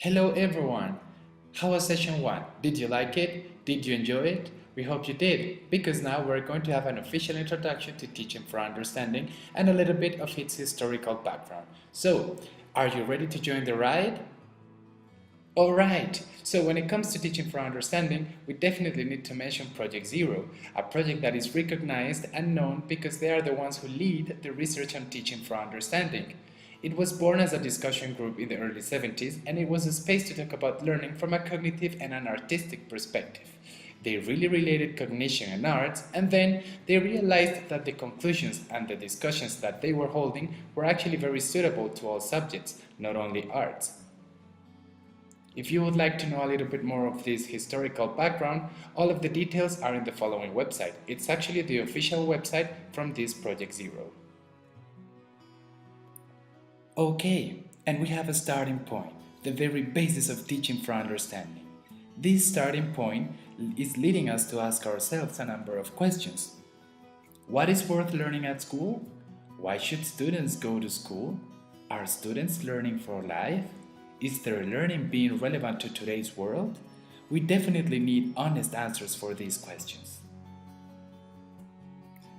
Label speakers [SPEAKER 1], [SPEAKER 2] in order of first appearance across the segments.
[SPEAKER 1] Hello everyone! How was session 1? Did you like it? Did you enjoy it? We hope you did, because now we're going to have an official introduction to Teaching for Understanding and a little bit of its historical background. So, are you ready to join the ride? Alright, so when it comes to Teaching for Understanding, we definitely need to mention Project Zero, a project that is recognized and known because they are the ones who lead the research on Teaching for Understanding. It was born as a discussion group in the early 70s, and it was a space to talk about learning from a cognitive and an artistic perspective. They really related cognition and arts, and then they realized that the conclusions and the discussions that they were holding were actually very suitable to all subjects, not only arts. If you would like to know a little bit more of this historical background, all of the details are in the following website. It's actually the official website from this Project Zero. Okay, and we have a starting point, the very basis of teaching for understanding. This starting point is leading us to ask ourselves a number of questions. What is worth learning at school? Why should students go to school? Are students learning for life? Is their learning being relevant to today's world? We definitely need honest answers for these questions.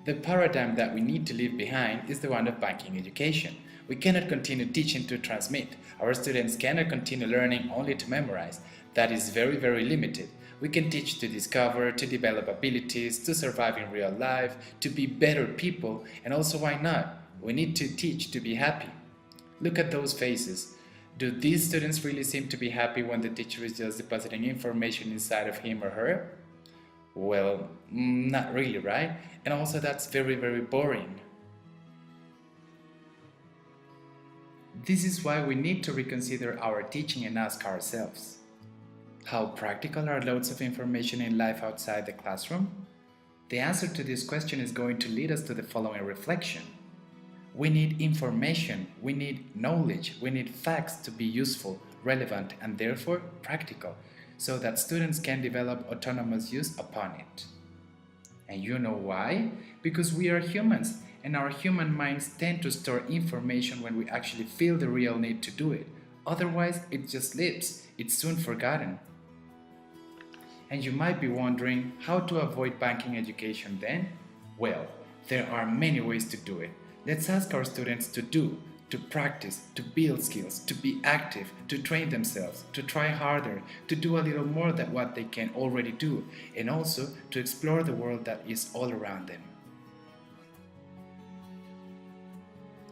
[SPEAKER 1] The paradigm that we need to leave behind is the one of banking education. We cannot continue teaching to transmit. Our students cannot continue learning only to memorize. That is very limited. We can teach to discover, to develop abilities, to survive in real life, to be better people, and also why not? We need to teach to be happy. Look at those faces. Do these students really seem to be happy when the teacher is just depositing information inside of him or her? Well, not really, right? And also that's very boring. This is why we need to reconsider our teaching and ask ourselves, how practical are loads of information in life outside the classroom? The answer to this question is going to lead us to the following reflection. We need information, we need knowledge, we need facts to be useful, relevant, and therefore practical, so that students can develop autonomous use upon it. And you know why? Because we are humans, and our human minds tend to store information when we actually feel the real need to do it. Otherwise, it just lives, it's soon forgotten. And you might be wondering how to avoid banking education then? Well, there are many ways to do it. Let's ask our students to do, to practice, to build skills, to be active, to train themselves, to try harder, to do a little more than what they can already do, and also to explore the world that is all around them.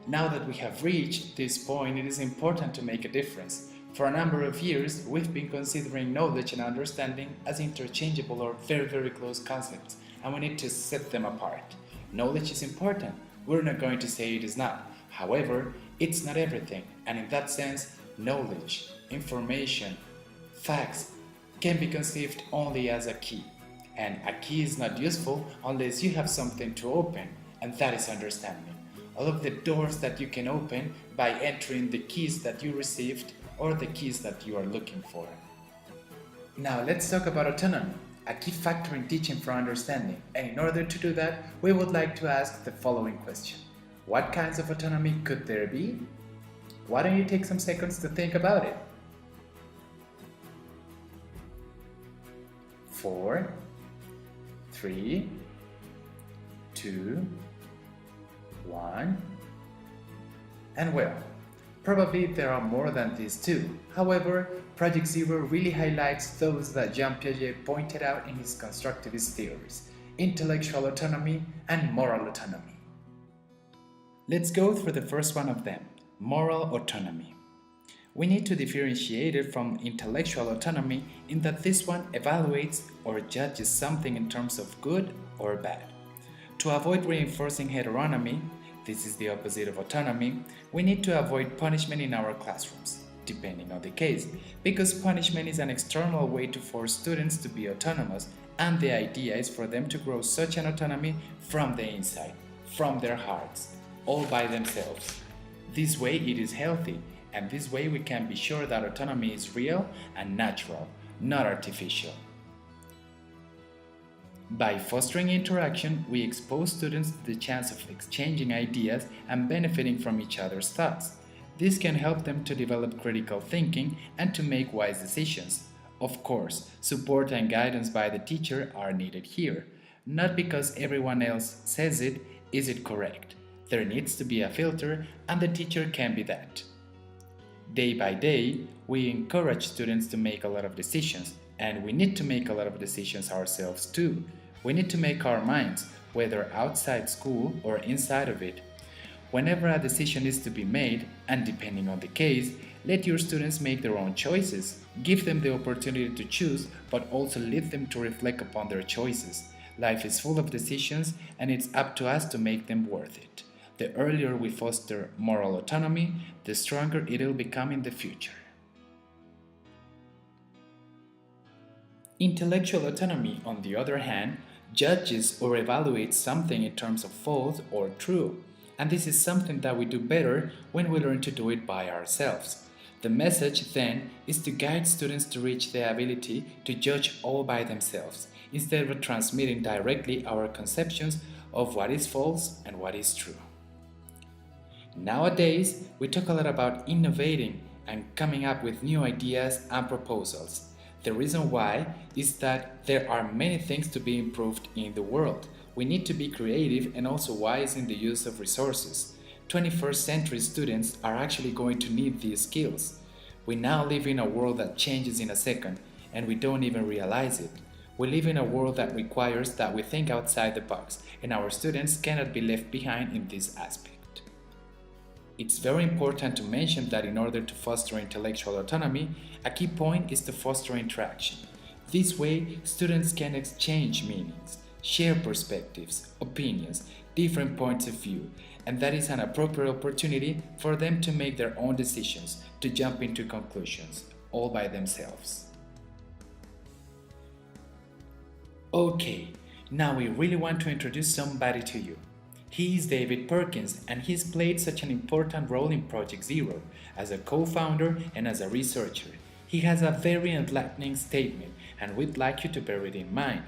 [SPEAKER 1] Now that we have reached this point, it is important to make a difference. For a number of years, we've been considering knowledge and understanding as interchangeable or very close concepts, and we need to set them apart. Knowledge is important. We're not going to say it is not. However, it's not everything, and in that sense, knowledge, information, facts can be conceived only as a key. And a key is not useful unless you have something to open, and that is understanding. All of the doors that you can open by entering the keys that you received or the keys that you are looking for. Now let's talk about autonomy, a key factor in teaching for understanding, and in order to do that, we would like to ask the following question. What kinds of autonomy could there be? Why don't you take some seconds to think about it? 4, 3, 2, 1, and well, probably there are more than these two. However, Project Zero really highlights those that Jean Piaget pointed out in his constructivist theories: intellectual autonomy and moral autonomy. Let's go through the first one of them, moral autonomy. We need to differentiate it from intellectual autonomy in that this one evaluates or judges something in terms of good or bad. To avoid reinforcing heteronomy, this is the opposite of autonomy, we need to avoid punishment in our classrooms, depending on the case, because punishment is an external way to force students to be autonomous, and the idea is for them to grow such an autonomy from the inside, from their hearts, all by themselves. This way it is healthy, and this way we can be sure that autonomy is real and natural, not artificial. By fostering interaction, we expose students to the chance of exchanging ideas and benefiting from each other's thoughts. This can help them to develop critical thinking and to make wise decisions. Of course, support and guidance by the teacher are needed here. Not because everyone else says it, is it correct. There needs to be a filter, and the teacher can be that. Day by day, we encourage students to make a lot of decisions, and we need to make a lot of decisions ourselves too. We need to make our minds, whether outside school or inside of it. Whenever a decision is to be made, and depending on the case, let your students make their own choices. Give them the opportunity to choose, but also lead them to reflect upon their choices. Life is full of decisions, and it's up to us to make them worth it. The earlier we foster moral autonomy, the stronger it'll become in the future. Intellectual autonomy, on the other hand, judges or evaluates something in terms of false or true. And this is something that we do better when we learn to do it by ourselves. The message then is to guide students to reach the ability to judge all by themselves, instead of transmitting directly our conceptions of what is false and what is true. Nowadays, we talk a lot about innovating and coming up with new ideas and proposals. The reason why is that there are many things to be improved in the world. We need to be creative and also wise in the use of resources. 21st century students are actually going to need these skills. We now live in a world that changes in a second, and we don't even realize it. We live in a world that requires that we think outside the box, and our students cannot be left behind in this aspect. It's very important to mention that in order to foster intellectual autonomy, a key point is to foster interaction. This way, students can exchange meanings, share perspectives, opinions, different points of view, and that is an appropriate opportunity for them to make their own decisions, to jump into conclusions, all by themselves. Okay, now we really want to introduce somebody to you. He is David Perkins, and he's played such an important role in Project Zero, as a co-founder and as a researcher. He has a very enlightening statement, and we'd like you to bear it in mind.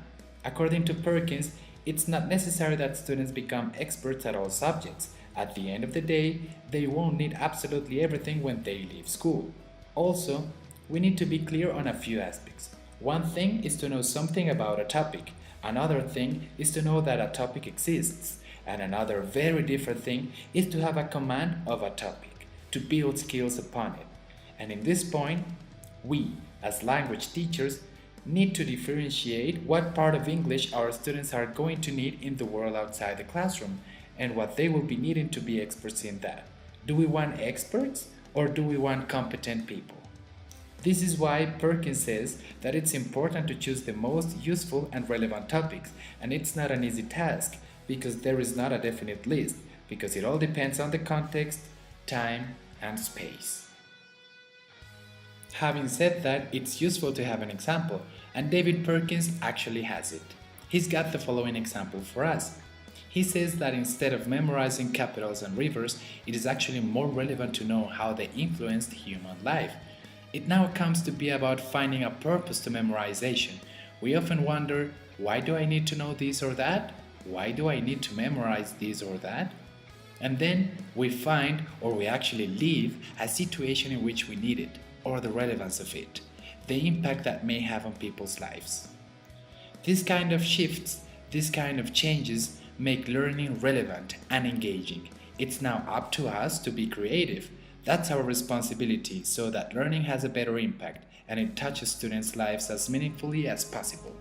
[SPEAKER 1] According to Perkins, it's not necessary that students become experts at all subjects. At the end of the day, they won't need absolutely everything when they leave school. Also, we need to be clear on a few aspects. One thing is to know something about a topic. Another thing is to know that a topic exists. And another very different thing is to have a command of a topic, to build skills upon it. And in this point, we, as language teachers, need to differentiate what part of English our students are going to need in the world outside the classroom, and what they will be needing to be experts in that. Do we want experts, or do we want competent people? This is why Perkins says that it's important to choose the most useful and relevant topics, and it's not an easy task, because there is not a definite list, because it all depends on the context, time, and space. Having said that, it's useful to have an example, and David Perkins actually has it. He's got the following example for us. He says that instead of memorizing capitals and rivers, it is actually more relevant to know how they influenced human life. It now comes to be about finding a purpose to memorization. We often wonder, why do I need to know this or that? Why do I need to memorize this or that? And then we find, or we actually live, a situation in which we need it, or the relevance of it, the impact that may have on people's lives. This kind of shifts, this kind of changes make learning relevant and engaging. It's now up to us to be creative. That's our responsibility, so that learning has a better impact and it touches students' lives as meaningfully as possible.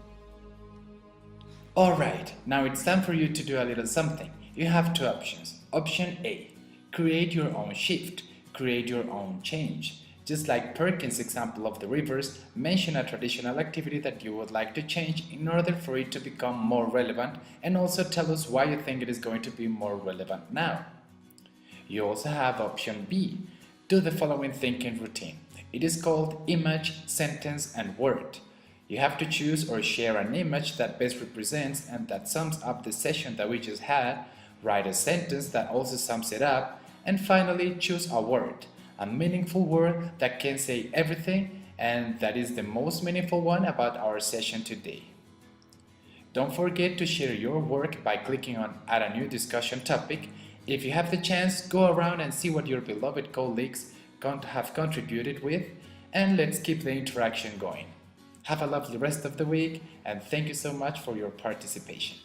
[SPEAKER 1] Alright, now it's time for you to do a little something. You have two options. Option A, create your own shift, create your own change. Just like Perkins' example of the rivers, mention a traditional activity that you would like to change in order for it to become more relevant, and also tell us why you think it is going to be more relevant now. You also have option B, do the following thinking routine. It is called image, sentence, and word. You have to choose or share an image that best represents and that sums up the session that we just had, write a sentence that also sums it up, and finally choose a word, a meaningful word that can say everything and that is the most meaningful one about our session today. Don't forget to share your work by clicking on Add a New Discussion Topic, If you have the chance, go around and see what your beloved colleagues have contributed with, and let's keep the interaction going. Have a lovely rest of the week, and thank you so much for your participation.